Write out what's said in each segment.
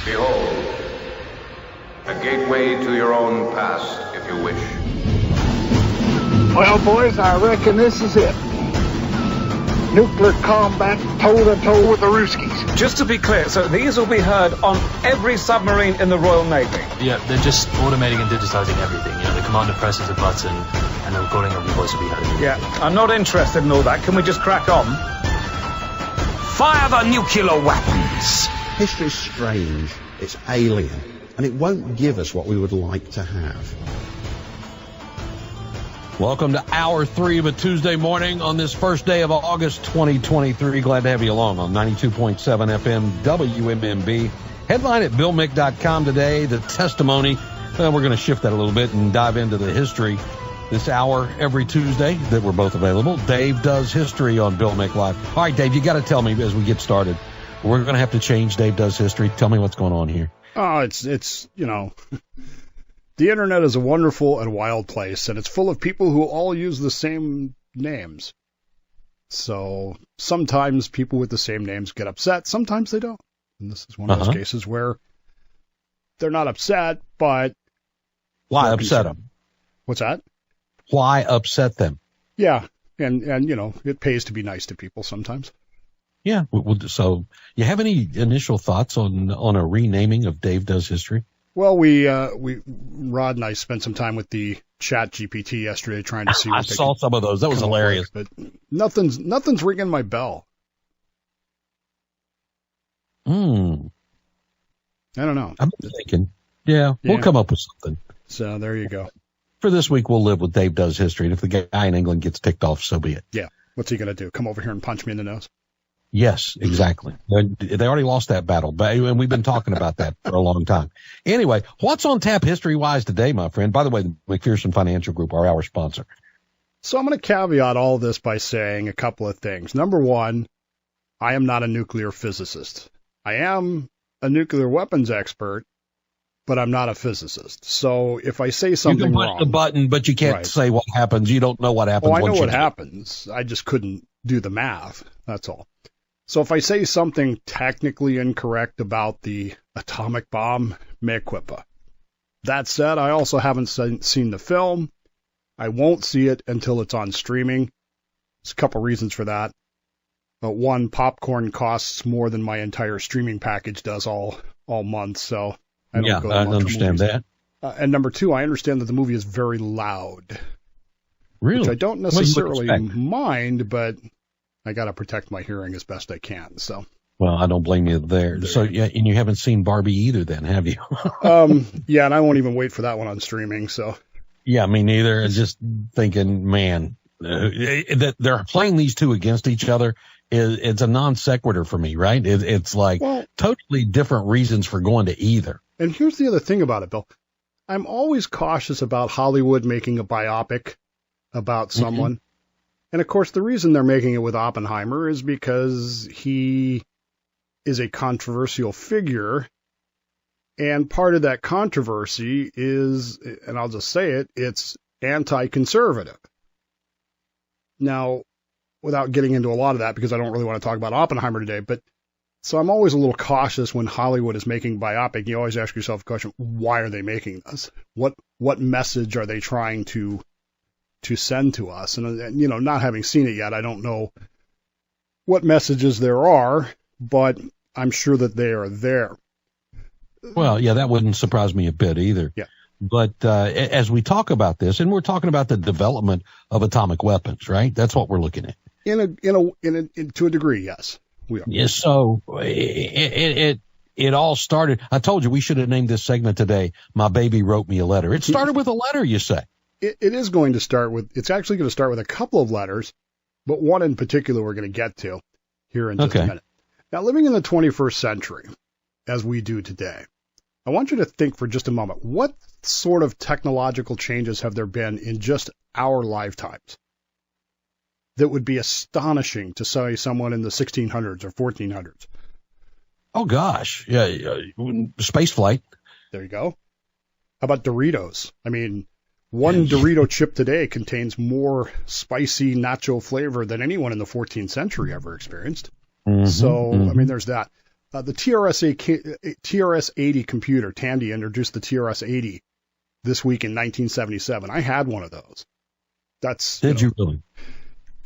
Behold, a gateway to your own past, if you wish. Well, boys, I reckon this is it. Nuclear combat toe-to-toe with the Ruskies. Just to be clear, so these will be heard on every submarine in the Royal Navy? Yeah, they're just automating and digitizing everything. You know, the commander presses a button and the recording of your voice will be heard. Yeah, I'm not interested in all that. Can we just crack on? Fire the nuclear weapons! History's strange, it's alien, and it won't give us what we would like to have. Welcome to Hour 3 of a Tuesday morning on this first day of August 2023. Glad to have you along on 92.7 FM WMMB. Headline at BillMick.com today, the testimony. We're going to shift that a little bit and dive into the history this hour every Tuesday that we're both available. Dave Does History on Bill Mick Live. All right, Dave, you got to tell me as we get started. We're going to have to change Dave Does History. Tell me what's going on here. Oh, it's you know, the internet is a wonderful and wild place, and it's full of people who all use the same names. So sometimes people with the same names get upset, sometimes they don't. And this is one of those cases where they're not upset, but... Why upset them? What's that? Why upset them? Yeah, and you know, it pays to be nice to people sometimes. Yeah, so you have any initial thoughts on a renaming of Dave Does History? Well, Rod and I spent some time with the Chat GPT yesterday trying to see what I saw some of those. That was hilarious. But nothing's ringing my bell. I don't know. I'm thinking, yeah, we'll come up with something. So there you go. For this week, we'll live with Dave Does History, and if the guy in England gets ticked off, so be it. Yeah. What's he going to do? Come over here and punch me in the nose? Yes, exactly. They already lost that battle, and we've been talking about that for a long time. Anyway, what's on tap history-wise today, my friend? By the way, the McPherson Financial Group are our sponsor. So I'm going to caveat all this by saying a couple of things. Number one, I am not a nuclear physicist. I am a nuclear weapons expert, but I'm not a physicist. So if I say something wrong... You can push the button, but you can't say what happens. You don't know what happens. Oh, I know what happens. I just couldn't do the math. That's all. So if I say something technically incorrect about the atomic bomb, mea culpa. That said, I also haven't seen the film. I won't see it until it's on streaming. There's a couple reasons for that. One, popcorn costs more than my entire streaming package does all month, so I don't go to I understand that. And number two, I understand that the movie is very loud. Really? Which I don't necessarily mind, but I got to protect my hearing as best I can. So. Well, I don't blame you there. So, yeah, and you haven't seen Barbie either then, have you? Yeah, and I won't even wait for that one on streaming, so. Yeah, me neither. Just thinking, man, that they're playing these two against each other. It's a non sequitur for me, right? It's like totally different reasons for going to either. And here's the other thing about it, Bill. I'm always cautious about Hollywood making a biopic about someone. And, of course, the reason they're making it with Oppenheimer is because he is a controversial figure. And part of that controversy is, and I'll just say it, it's anti-conservative. Now, without getting into a lot of that, because I don't really want to talk about Oppenheimer today, but so I'm always a little cautious when Hollywood is making biopic. You always ask yourself the question, why are they making this? What message are they trying to send to us? And, you know, not having seen it yet, I don't know what messages there are, but I'm sure that they are there. Well, yeah, that wouldn't surprise me a bit either. Yeah. But as we talk about this, and we're talking about the development of atomic weapons, right? That's what we're looking at. To a degree, yes, we are. Yeah, so it all started. I told you we should have named this segment today, "My Baby Wrote Me a Letter." It started with a letter, you say? It is going to start with, it's actually going to start with a couple of letters, but one in particular we're going to get to here in just a minute. Now, living in the 21st century, as we do today, I want you to think for just a moment, what sort of technological changes have there been in just our lifetimes that would be astonishing to say someone in the 1600s or 1400s? Oh, gosh. Yeah. Space flight. There you go. How about Doritos? I mean, one Dorito chip today contains more spicy nacho flavor than anyone in the 14th century ever experienced. So, I mean, there's that. The TRS-80 computer, Tandy introduced the TRS-80 this week in 1977. I had one of those. Did you really?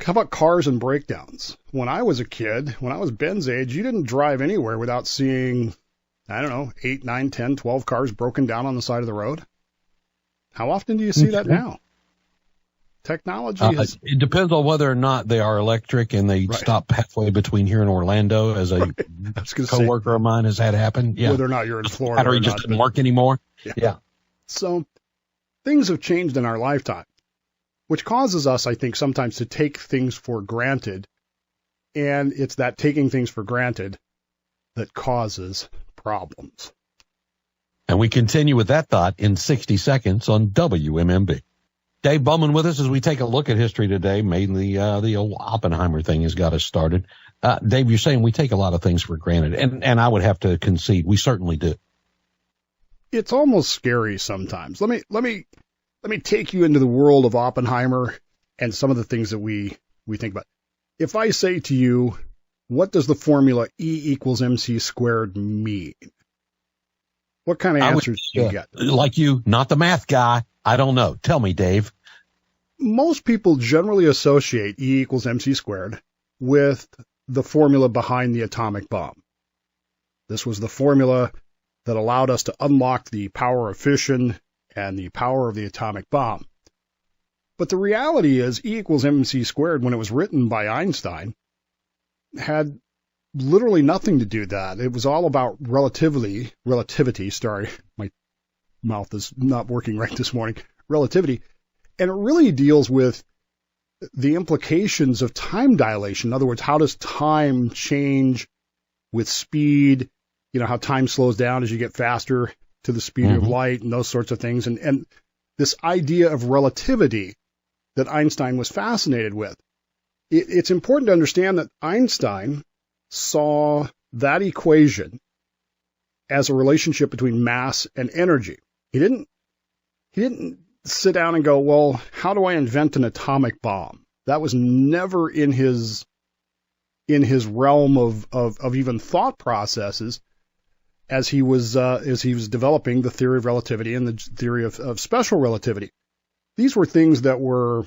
How about cars and breakdowns? When I was a kid, when I was Ben's age, you didn't drive anywhere without seeing, 8, 9, 10, 12 cars broken down on the side of the road. How often do you see that now? Technology is... It depends on whether or not they are electric and they stop halfway between here and Orlando, as a coworker of mine has had happen. Yeah. Whether or not you're in Florida. Battery just didn't work anymore. Yeah. So things have changed in our lifetime, which causes us, I think, sometimes to take things for granted. And it's that taking things for granted that causes problems. And we continue with that thought in 60 seconds on WMMB. Dave Bowman with us as we take a look at history today. Mainly the old Oppenheimer thing has got us started. Dave, you're saying we take a lot of things for granted, and I would have to concede we certainly do. It's almost scary sometimes. Let me take you into the world of Oppenheimer and some of the things that we think about. If I say to you, what does the formula E equals MC squared mean? What kind of answers do you get? Like you, not the math guy. I don't know. Tell me, Dave. Most people generally associate E equals MC squared with the formula behind the atomic bomb. This was the formula that allowed us to unlock the power of fission and the power of the atomic bomb. But the reality is E equals MC squared, when it was written by Einstein, had literally nothing to do with that. It was all about relativity. Sorry, my mouth is not working right this morning. Relativity. And it really deals with the implications of time dilation. In other words, how does time change with speed? You know, how time slows down as you get faster to the speed of light and those sorts of things. And this idea of relativity that Einstein was fascinated with. It's important to understand that Einstein saw that equation as a relationship between mass and energy. He didn't sit down and go, well, how do I invent an atomic bomb? That was never in his realm of even thought processes as he was developing the theory of relativity and the theory of special relativity. These were things that were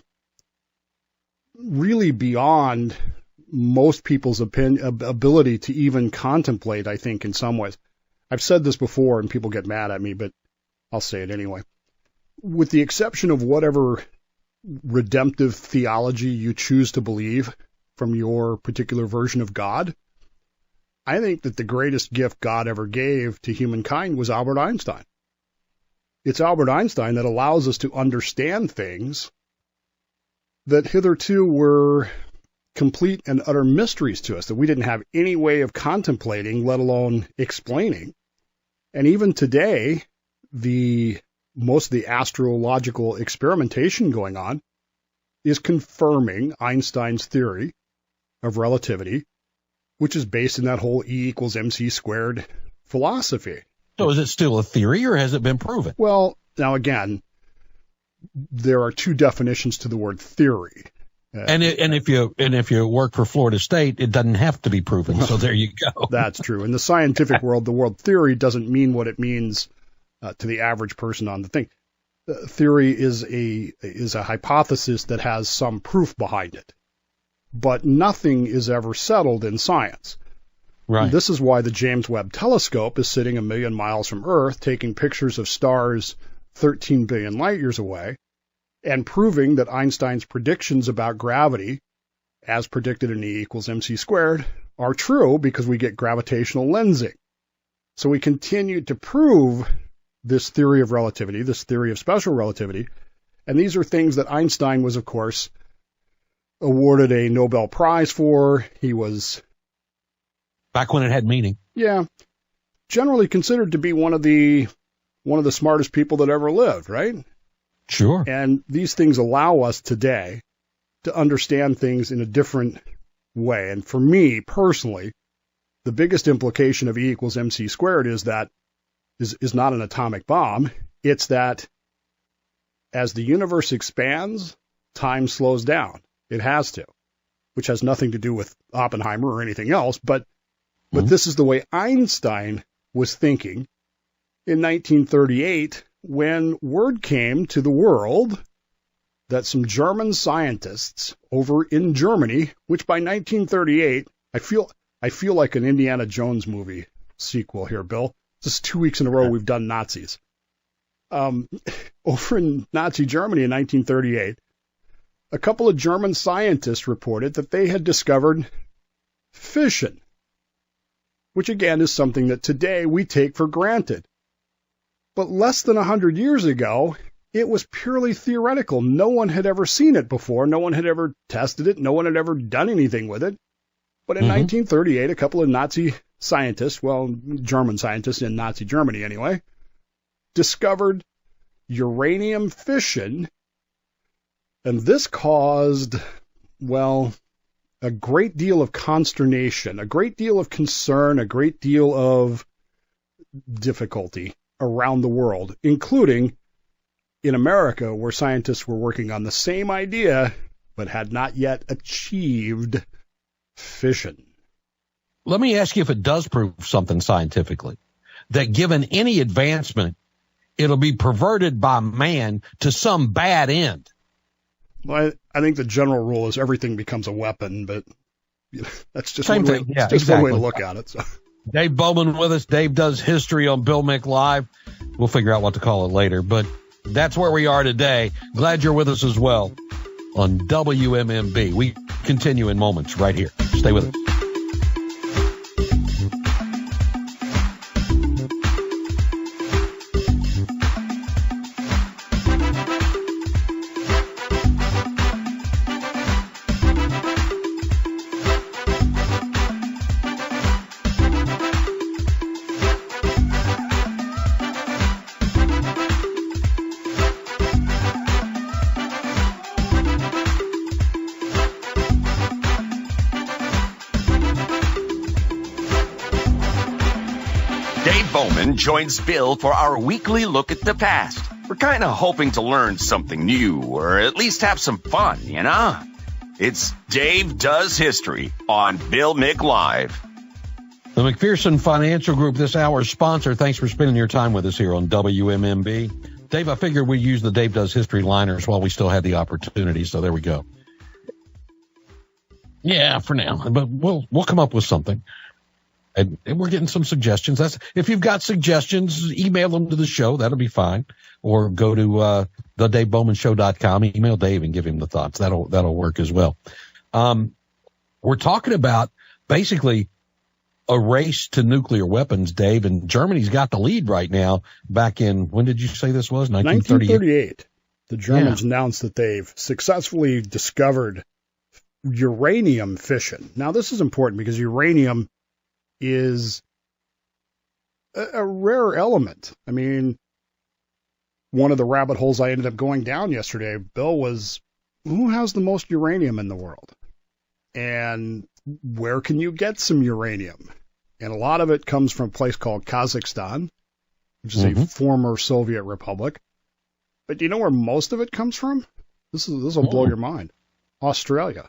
really beyond most people's ability to even contemplate, I think, in some ways. I've said this before and people get mad at me, but I'll say it anyway. With the exception of whatever redemptive theology you choose to believe from your particular version of God, I think that the greatest gift God ever gave to humankind was Albert Einstein. It's Albert Einstein that allows us to understand things that hitherto were complete and utter mysteries to us, that we didn't have any way of contemplating, let alone explaining. And even today, most of the astrological experimentation going on is confirming Einstein's theory of relativity, which is based in that whole E equals MC squared philosophy. So is it still a theory, or has it been proven? Well, now again, there are two definitions to the word theory. And if you work for Florida State, it doesn't have to be proven. So there you go. That's true. In the scientific world, the word theory doesn't mean what it means to the average person on the thing. Theory is a hypothesis that has some proof behind it, but nothing is ever settled in science. Right. And this is why the James Webb Telescope is sitting 1 million miles from Earth, taking pictures of stars 13 billion light years away, and proving that Einstein's predictions about gravity, as predicted in E equals MC squared, are true because we get gravitational lensing. So we continue to prove this theory of relativity, this theory of special relativity, and these are things that Einstein was, of course, awarded a Nobel Prize for. He was... Back when it had meaning. Yeah. Generally considered to be one of the smartest people that ever lived, right? Sure. And these things allow us today to understand things in a different way. And for me, personally, the biggest implication of E equals MC squared is not an atomic bomb. It's that as the universe expands, time slows down. It has to, which has nothing to do with Oppenheimer or anything else, but But this is the way Einstein was thinking in 1938 when word came to the world that some German scientists over in Germany, which by 1938, I feel like an Indiana Jones movie sequel here, Bill. This is 2 weeks in a row we've done Nazis. Over in Nazi Germany in 1938, a couple of German scientists reported that they had discovered fission, which again is something that today we take for granted. But less than 100 years ago, it was purely theoretical. No one had ever seen it before. No one had ever tested it. No one had ever done anything with it. But in 1938, a couple of Nazi scientists, well, German scientists in Nazi Germany anyway, discovered uranium fission. And this caused, well, a great deal of consternation, a great deal of concern, a great deal of difficulty around the world, including in America, where scientists were working on the same idea but had not yet achieved fission. Let me ask you if it does prove something scientifically, that given any advancement, it'll be perverted by man to some bad end. Well, I think the general rule is everything becomes a weapon, but that's just Same one thing. way, Yeah, just exactly. one way to look at it. So. Dave Bowman with us. Dave does history on Bill Mick Live. We'll figure out what to call it later, but that's where we are today. Glad you're with us as well on WMMB. We continue in moments right here. Stay with us. Bowman joins Bill for our weekly look at the past. We're kind of hoping to learn something new, or at least have some fun, you know? It's Dave Does History on Bill Mick Live. The McPherson Financial Group, this hour's sponsor. Thanks for spending your time with us here on WMMB. Dave, I figured we'd use the Dave Does History liners while we still had the opportunity, so there we go. Yeah, for now, but we'll come up with something. And we're getting some suggestions. If you've got suggestions, email them to the show. That'll be fine. Or go to thedavebowmanshow.com, email Dave and give him the thoughts. That'll work as well. We're talking about basically a race to nuclear weapons, Dave, and Germany's got the lead right now. Back in, when did you say this was? 1938. The Germans announced that they've successfully discovered uranium fission. Now, this is important because uranium is a rare element. I mean, one of the rabbit holes I ended up going down yesterday, Bill, was who has the most uranium in the world? And where can you get some uranium? And a lot of it comes from a place called Kazakhstan, which is a former Soviet republic. But do you know where most of it comes from? This will blow your mind. Australia.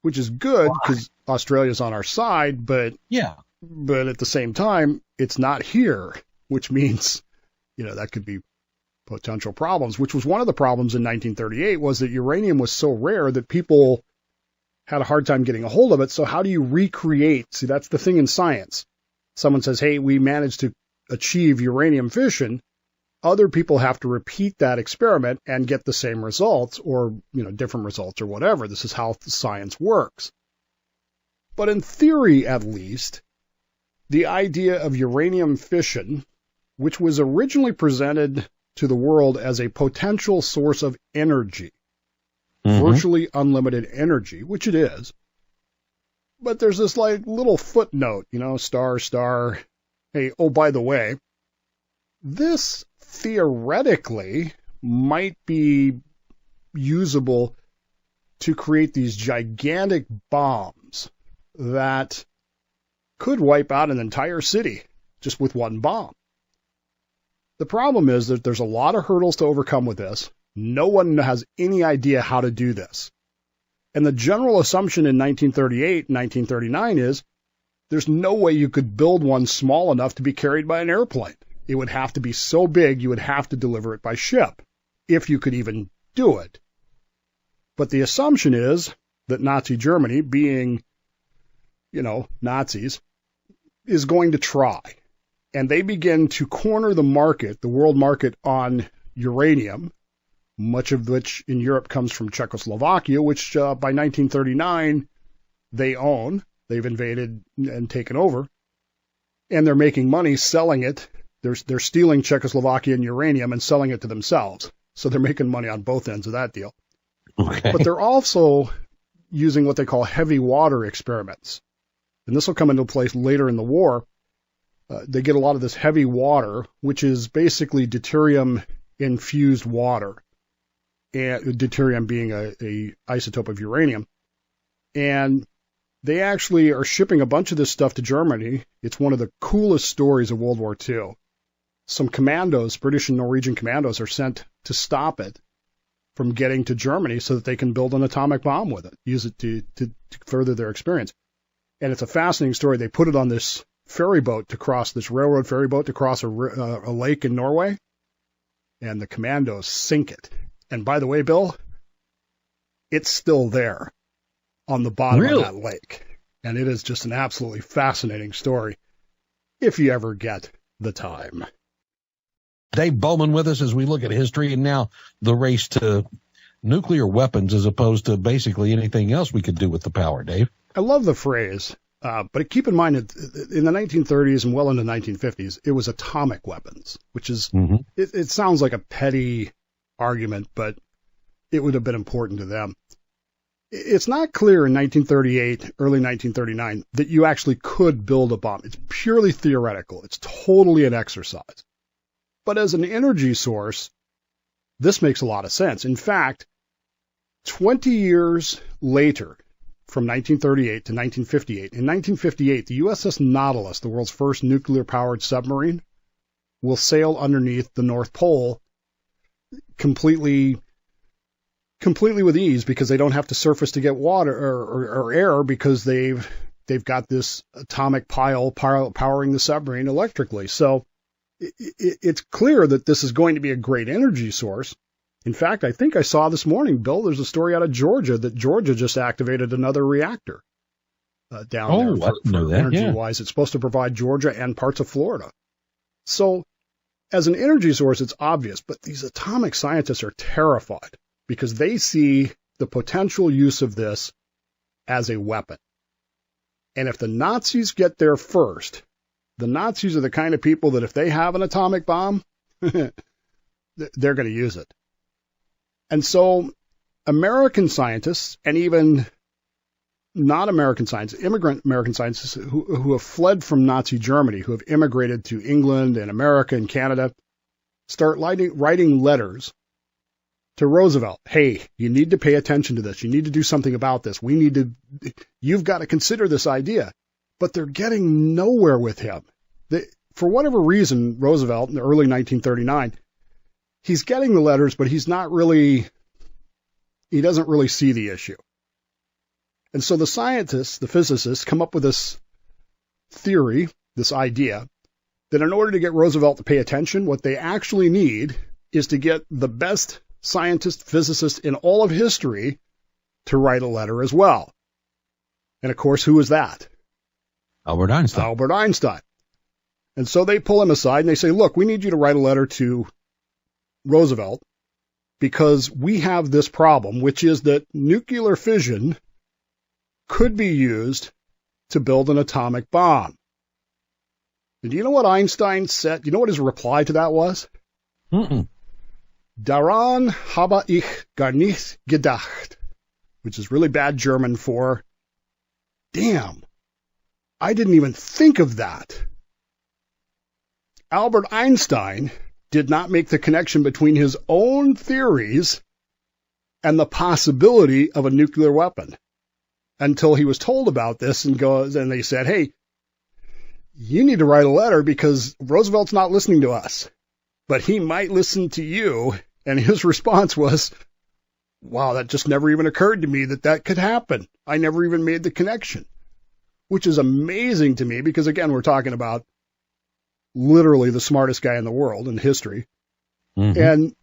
Which is good because Australia's on our side, but at the same time, it's not here, which means, that could be potential problems, which was one of the problems in 1938 was that uranium was so rare that people had a hard time getting a hold of it. So how do you recreate? See, that's the thing in science. Someone says, hey, we managed to achieve uranium fission. Other people have to repeat that experiment and get the same results or, different results or whatever. This is how science works. But in theory, at least, the idea of uranium fission, which was originally presented to the world as a potential source of energy, virtually unlimited energy, which it is. But there's this little footnote, star, hey, oh, by the way, this theoretically might be usable to create these gigantic bombs that could wipe out an entire city just with one bomb. The problem is that there's a lot of hurdles to overcome with this. No one has any idea how to do this. And the general assumption in 1938 and 1939 is there's no way you could build one small enough to be carried by an airplane. It would have to be so big you would have to deliver it by ship, if you could even do it. But the assumption is that Nazi Germany, being, Nazis, is going to try. And they begin to corner the market, the world market, on uranium, much of which in Europe comes from Czechoslovakia, which by 1939 they own. They've invaded and taken over. And they're making money selling it. They're stealing Czechoslovakian uranium and selling it to themselves. So they're making money on both ends of that deal. Okay. But they're also using what they call heavy water experiments. And this will come into place later in the war. They get a lot of this heavy water, which is basically deuterium-infused water, and deuterium being a isotope of uranium. And they actually are shipping a bunch of this stuff to Germany. It's one of the coolest stories of World War II. Some commandos, British and Norwegian commandos, are sent to stop it from getting to Germany so that they can build an atomic bomb with it, use it to further their experience. And it's a fascinating story. They put it on this ferry boat to cross, this railroad ferry boat to cross a lake in Norway, and the commandos sink it. And by the way, Bill, it's still there on the bottom of that lake. And it is just an absolutely fascinating story if you ever get the time. Dave Bowman with us as we look at history and now the race to nuclear weapons as opposed to basically anything else we could do with the power, Dave. I love the phrase, but keep in mind that in the 1930s and well into the 1950s, it was atomic weapons, which is, it sounds like a petty argument, but it would have been important to them. It's not clear in 1938, early 1939, that you actually could build a bomb. It's purely theoretical. It's totally an exercise. But as an energy source, this makes a lot of sense. In fact, 20 years later, from 1938 to 1958, in 1958, the USS Nautilus, the world's first nuclear-powered submarine, will sail underneath the North Pole completely with ease because they don't have to surface to get water or air because they've got this atomic pile powering the submarine electrically. So it's clear that this is going to be a great energy source. In fact, I think I saw this morning, Bill, there's a story out of Georgia that Georgia just activated another reactor down there for energy-wise. It's supposed to provide Georgia and parts of Florida. So as an energy source, it's obvious, but these atomic scientists are terrified because they see the potential use of this as a weapon. And if the Nazis get there first, the Nazis are the kind of people that if they have an atomic bomb, they're going to use it. And so American scientists, and even not American scientists, immigrant American scientists who have fled from Nazi Germany, who have immigrated to England and America and Canada, start writing letters to Roosevelt. Hey, you need to pay attention to this. You need to do something about this. You've got to consider this idea. But they're getting nowhere with him. For whatever reason, Roosevelt in the early 1939, he's getting the letters, but he doesn't really see the issue. And so the scientists, the physicists, come up with this theory, this idea, that in order to get Roosevelt to pay attention, what they actually need is to get the best scientist, physicist in all of history to write a letter as well. And of course, who is that? Albert Einstein. Albert Einstein. And so they pull him aside and they say, look, we need you to write a letter to Roosevelt because we have this problem, which is that nuclear fission could be used to build an atomic bomb. And do you know what Einstein said? You know what his reply to that was? Daran habe ich gar nicht gedacht, which is really bad German for, damn, I didn't even think of that. Albert Einstein did not make the connection between his own theories and the possibility of a nuclear weapon until he was told about this and they said, hey, you need to write a letter because Roosevelt's not listening to us, but he might listen to you. And his response was, wow, that just never even occurred to me that could happen. I never even made the connection. which is amazing to me because, again, we're talking about literally the smartest guy in the world in history. Mm-hmm. And,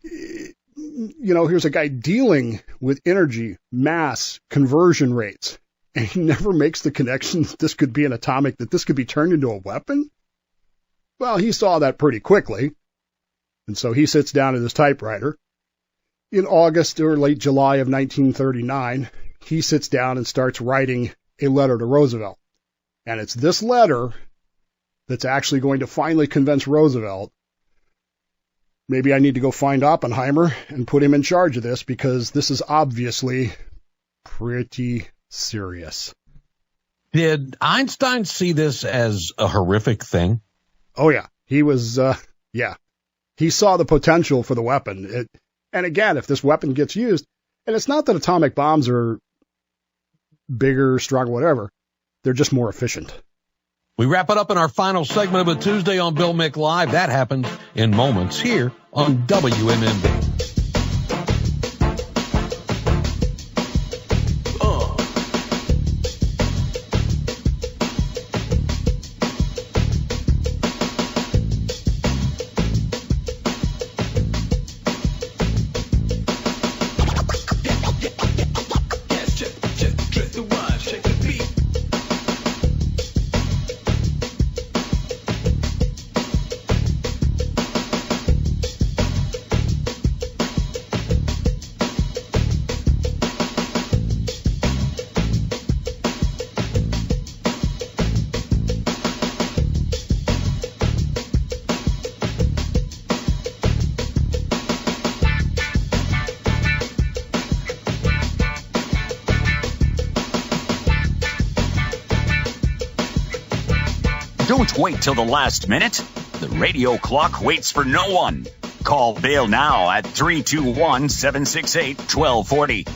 here's a guy dealing with energy, mass, conversion rates, and he never makes the connection that this could be that this could be turned into a weapon. Well, he saw that pretty quickly. And so he sits down at his typewriter. In August or late July of 1939, he sits down and starts writing a letter to Roosevelt. And it's this letter that's actually going to finally convince Roosevelt, maybe I need to go find Oppenheimer and put him in charge of this because this is obviously pretty serious. Did Einstein see this as a horrific thing? Oh, yeah. He was, He saw the potential for the weapon. And again, if this weapon gets used, and it's not that atomic bombs are bigger, stronger, whatever, they're just more efficient. We wrap it up in our final segment of a Tuesday on Bill Mick Live. That happens in moments here on WMMB. Don't wait till the last minute. The radio clock waits for no one. Call Bill now at 321-768-1240.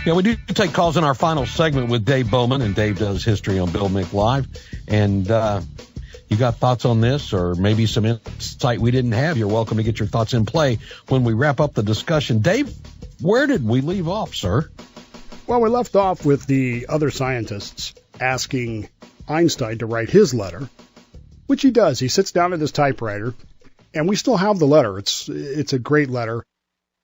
Yeah, we do take calls in our final segment with Dave Bowman, and Dave does history on Bill Mick Live. And you got thoughts on this or maybe some insight we didn't have, you're welcome to get your thoughts in play when we wrap up the discussion. Dave, where did we leave off, sir? Well, we left off with the other scientists asking Einstein to write his letter, which he does. He sits down at his typewriter, and we still have the letter. It's a great letter.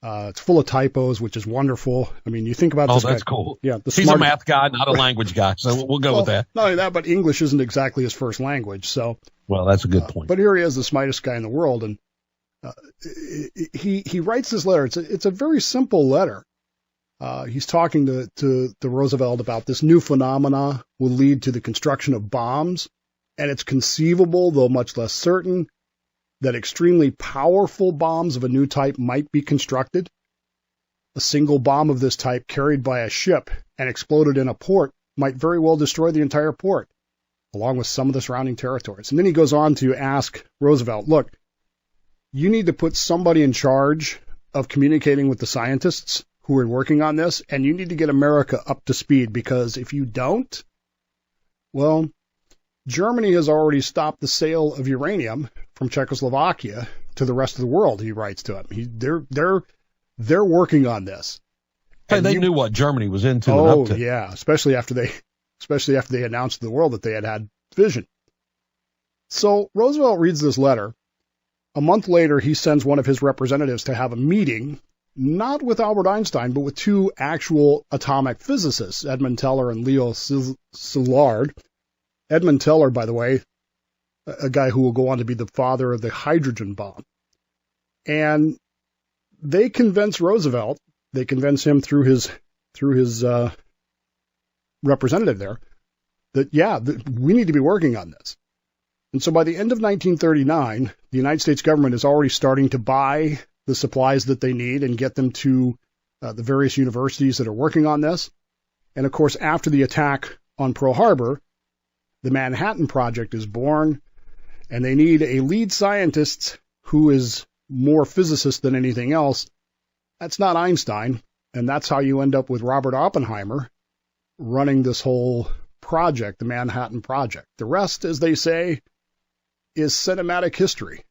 It's full of typos, which is wonderful. I mean, you think about this. Oh, that's cool. Yeah, he's a math guy, not a language guy, so we'll go with that. Not only that, but English isn't exactly his first language. So, well, that's a good point. But here he is, the smartest guy in the world, and he writes this letter. It's a very simple letter. He's talking to Roosevelt about this new phenomena will lead to the construction of bombs, and it's conceivable, though much less certain, that extremely powerful bombs of a new type might be constructed. A single bomb of this type carried by a ship and exploded in a port might very well destroy the entire port, along with some of the surrounding territories. And then he goes on to ask Roosevelt, look, you need to put somebody in charge of communicating with the scientists who are working on this, and you need to get America up to speed, because if you don't, well, Germany has already stopped the sale of uranium from Czechoslovakia to the rest of the world, he writes to him. They're working on this. Hey, they knew what Germany was into. Oh, and up to. Yeah, especially after they announced to the world that they had fission. So Roosevelt reads this letter. A month later, he sends one of his representatives to have a meeting, not with Albert Einstein, but with two actual atomic physicists, Edmund Teller and Leo Szilard. Edmund Teller, by the way, a guy who will go on to be the father of the hydrogen bomb. And they convince Roosevelt, they convince him through his representative there, that we need to be working on this. And so by the end of 1939, the United States government is already starting to buy the supplies that they need and get them to the various universities that are working on this. And of course, after the attack on Pearl Harbor, the Manhattan Project is born, and they need a lead scientist who is more physicist than anything else. That's not Einstein, and that's how you end up with Robert Oppenheimer running this whole project, the Manhattan Project. The rest, as they say, is cinematic history.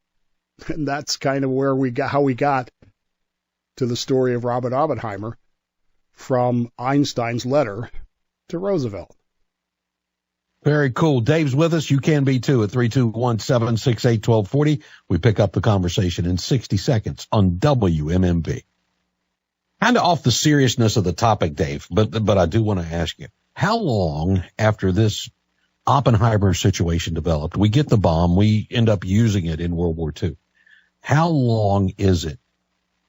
And that's kind of where how we got to the story of Robert Oppenheimer from Einstein's letter to Roosevelt. Very cool. Dave's with us. You can be too at 321-768-1240. We pick up the conversation in 60 seconds on WMMB. Kind of off the seriousness of the topic, Dave, but I do want to ask you, how long after this Oppenheimer situation developed, we get the bomb, we end up using it in World War II. How long is it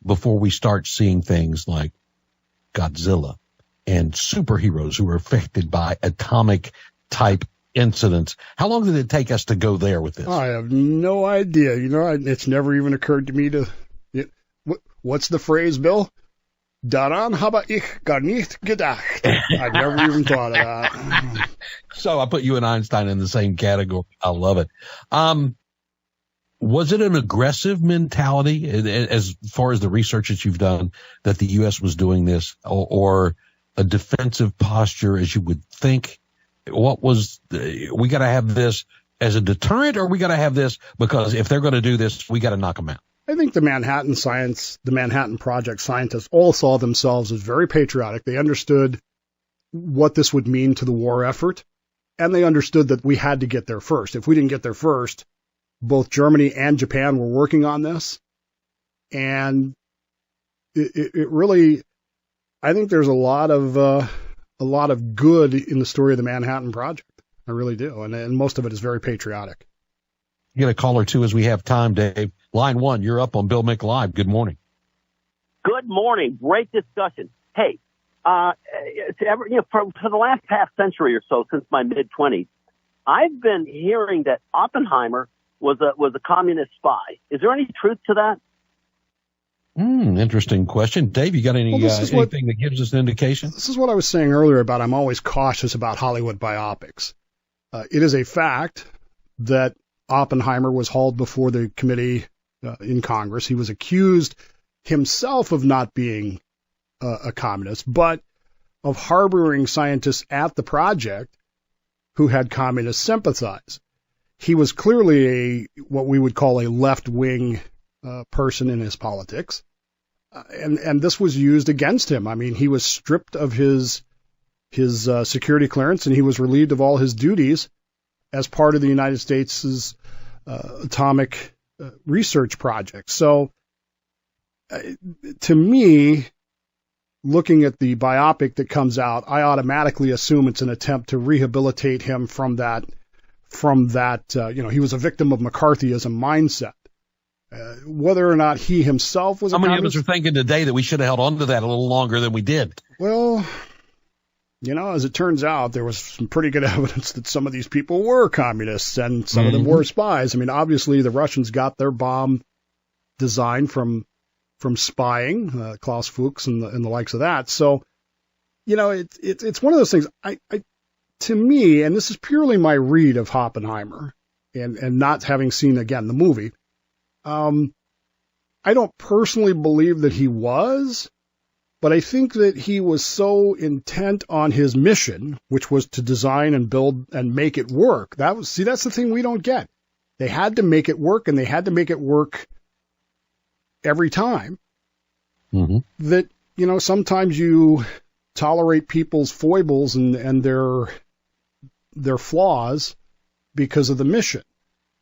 before we start seeing things like Godzilla and superheroes who are affected by atomic type incidents? How long did it take us to go there with this? I have no idea. It's never even occurred to me to, what's the phrase, Bill? Daran habe ich gar nicht gedacht. I've never even thought of that. So I put you and Einstein in the same category. I love it. Was it an aggressive mentality as far as the research that you've done that the U.S. was doing this, or a defensive posture as you would think? What was, we got to have this as a deterrent, or we got to have this because if they're going to do this, we got to knock them out? I think the Manhattan Project scientists all saw themselves as very patriotic. They understood what this would mean to the war effort, and they understood that we had to get there first. If we didn't get there first, both Germany and Japan were working on this, and it really, I think there's a lot of good in the story of the Manhattan Project. I really do, and most of it is very patriotic. Get a call or two as we have time, Dave. Line 1, you're up on Bill Mick Live. Good morning. Good morning. Great discussion. Hey, for the last half century or so, since my mid-20s, I've been hearing that Oppenheimer was a communist spy. Is there any truth to that? Interesting question. Dave, you got anything that gives us an indication? This is what I was saying earlier about I'm always cautious about Hollywood biopics. It is a fact that Oppenheimer was hauled before the committee in Congress. He was accused himself of not being a communist, but of harboring scientists at the project who had communist sympathies. He was clearly what we would call a left-wing person in his politics, and this was used against him. I mean, he was stripped of his security clearance, and he was relieved of all his duties as part of the United States' atomic research project. So, to me, looking at the biopic that comes out, I automatically assume it's an attempt to rehabilitate him from that, he was a victim of McCarthyism mindset. Whether or not he himself was How many of us are thinking today that we should have held on to that a little longer than we did? Well, as it turns out, there was some pretty good evidence that some of these people were communists and some of them were spies. I mean, obviously the Russians got their bomb designed from spying, Klaus Fuchs and the likes of that. So, it's one of those things. To me, and this is purely my read of Oppenheimer and not having seen, again, the movie, I don't personally believe that he was, but I think that he was so intent on his mission, which was to design and build and make it work. That's the thing we don't get. They had to make it work, and they had to make it work every time. That, sometimes you tolerate people's foibles and their flaws because of the mission.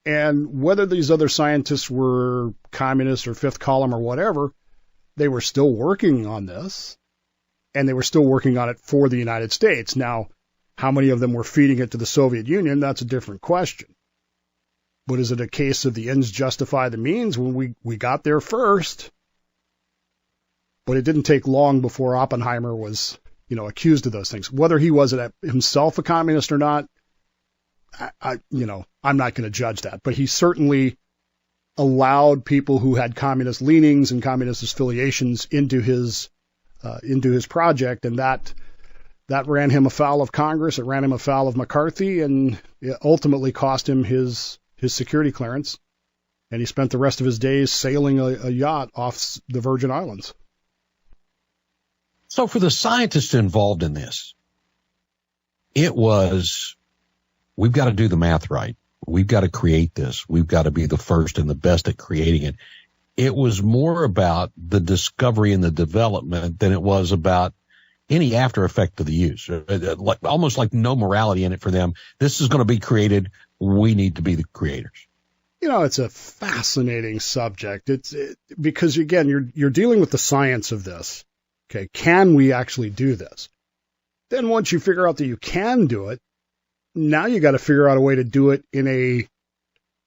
And whether these other scientists were communists or fifth column or whatever, they were still working on this, and they were still working on it for the United States. Now, how many of them were feeding it to the Soviet Union, that's a different question. But is it a case of the ends justify the means? When we got there first, but it didn't take long before Oppenheimer was, accused of those things. Whether he was himself a communist or not, I'm not going to judge that. But he certainly allowed people who had communist leanings and communist affiliations into his project, and that ran him afoul of Congress. It ran him afoul of McCarthy, and it ultimately cost him his security clearance. And he spent the rest of his days sailing a yacht off the Virgin Islands. So for the scientists involved in this, it was, we've got to do the math right. We've got to create this. We've got to be the first and the best at creating it. It was more about the discovery and the development than it was about any after effect of the use, like almost like no morality in it for them. This is going to be created. We need to be the creators. It's a fascinating subject. Because again, you're dealing with the science of this. Okay, can we actually do this? Then once you figure out that you can do it, now you got to figure out a way to do it in a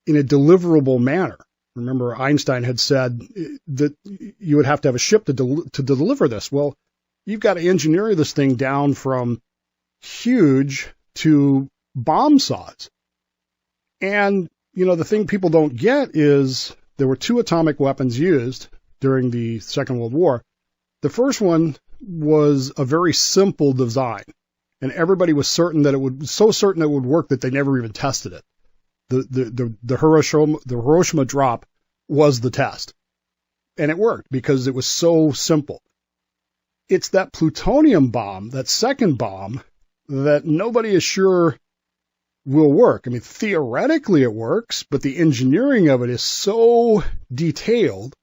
deliverable manner. Remember, Einstein had said that you would have to have a ship to deliver this. Well, you've got to engineer this thing down from huge to bomb size. And, the thing people don't get is there were 2 atomic weapons used during the Second World War. The first one was a very simple design, and everybody was certain that it would work that they never even tested it. The Hiroshima drop was the test, and it worked because it was so simple. It's that plutonium bomb, that second bomb, that nobody is sure will work. I mean, theoretically it works, but the engineering of it is so detailed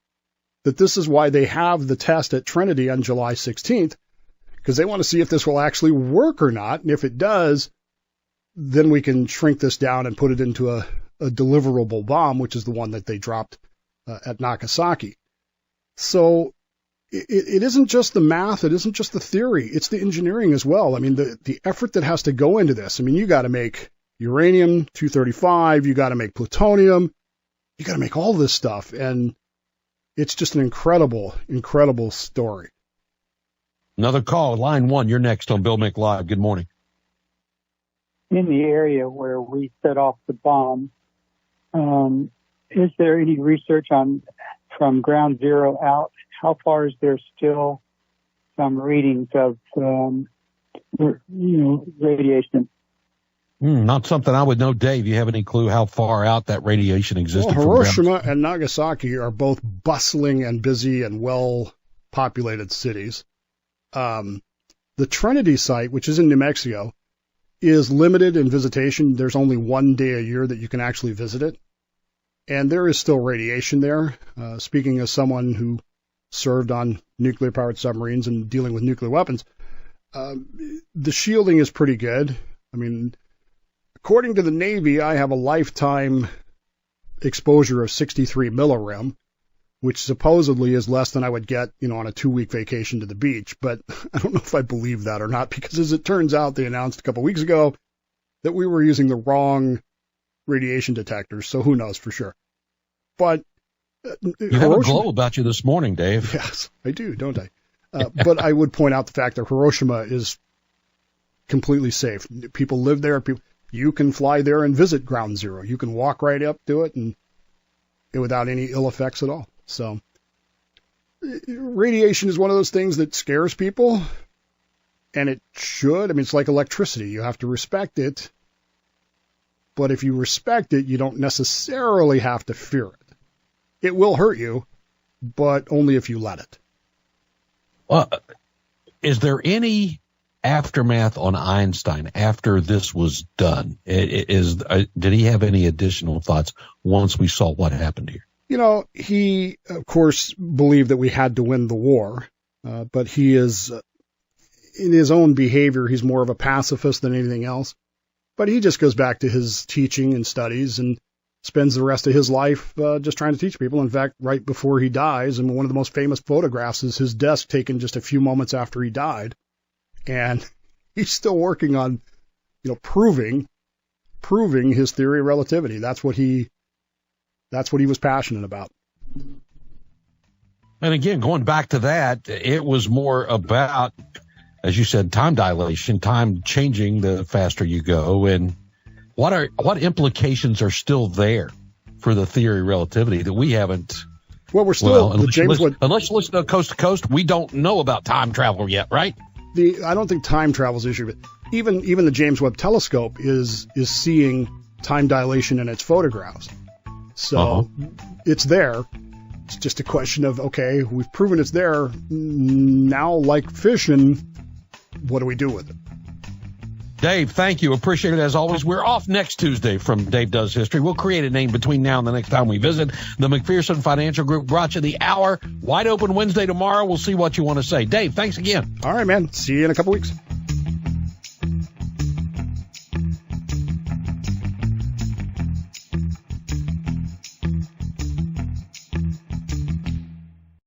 that this is why they have the test at Trinity on July 16th, because they want to see if this will actually work or not. And if it does, then we can shrink this down and put it into a deliverable bomb, which is the one that they dropped at Nagasaki. So it isn't just the math. It isn't just the theory. It's the engineering as well. I mean, the effort that has to go into this. I mean, you got to make uranium-235. You got to make plutonium. You got to make all this stuff. And it's just an incredible, incredible story. Another call, line 1. You're next on Bill Mick Live. Good morning. In the area where we set off the bomb, is there any research from ground zero out? How far is there still some readings of, radiation? Not something I would know. Dave, you have any clue how far out that radiation existed? Well, Hiroshima and Nagasaki are both bustling and busy and well-populated cities. The Trinity site, which is in New Mexico, is limited in visitation. There's only 1 day a year that you can actually visit it. And there is still radiation there. Speaking as someone who served on nuclear-powered submarines and dealing with nuclear weapons, the shielding is pretty good. I mean, according to the Navy, I have a lifetime exposure of 63 millirem, which supposedly is less than I would get, on a 2-week vacation to the beach. But I don't know if I believe that or not, because as it turns out, they announced a couple weeks ago that we were using the wrong radiation detectors. So who knows for sure. But you have a glow about you this morning, Dave. Yes, I do, don't I? But I would point out the fact that Hiroshima is completely safe. People live there. You can fly there and visit Ground Zero. You can walk right up to it and without any ill effects at all. So radiation is one of those things that scares people, and it should. I mean, it's like electricity. You have to respect it. But if you respect it, you don't necessarily have to fear it. It will hurt you, but only if you let it. Well, is there any aftermath on Einstein after this was done? Did he have any additional thoughts once we saw what happened here? He, of course, believed that we had to win the war, but he is, in his own behavior, he's more of a pacifist than anything else. But he just goes back to his teaching and studies and spends the rest of his life just trying to teach people. In fact, right before he dies, and one of the most famous photographs is his desk taken just a few moments after he died. And he's still working on, proving his theory of relativity. That's what he was passionate about. And again, going back to that, it was more about, as you said, time dilation, time changing the faster you go. And what implications are still there for the theory of relativity that we haven't? Well, we're still unless you listen to Coast to Coast, we don't know about time travel yet, right? I don't think time travel is an issue, but even the James Webb Telescope is seeing time dilation in its photographs. So It's there. It's just a question of, okay, we've proven it's there. Now, like fission, what do we do with it? Dave, thank you. Appreciate it as always. We're off next Tuesday from Dave Does History. We'll create a name between now and the next time we visit. The McPherson Financial Group brought you the hour. Wide Open Wednesday tomorrow. We'll see what you want to say. Dave, thanks again. All right, man. See you in a couple weeks.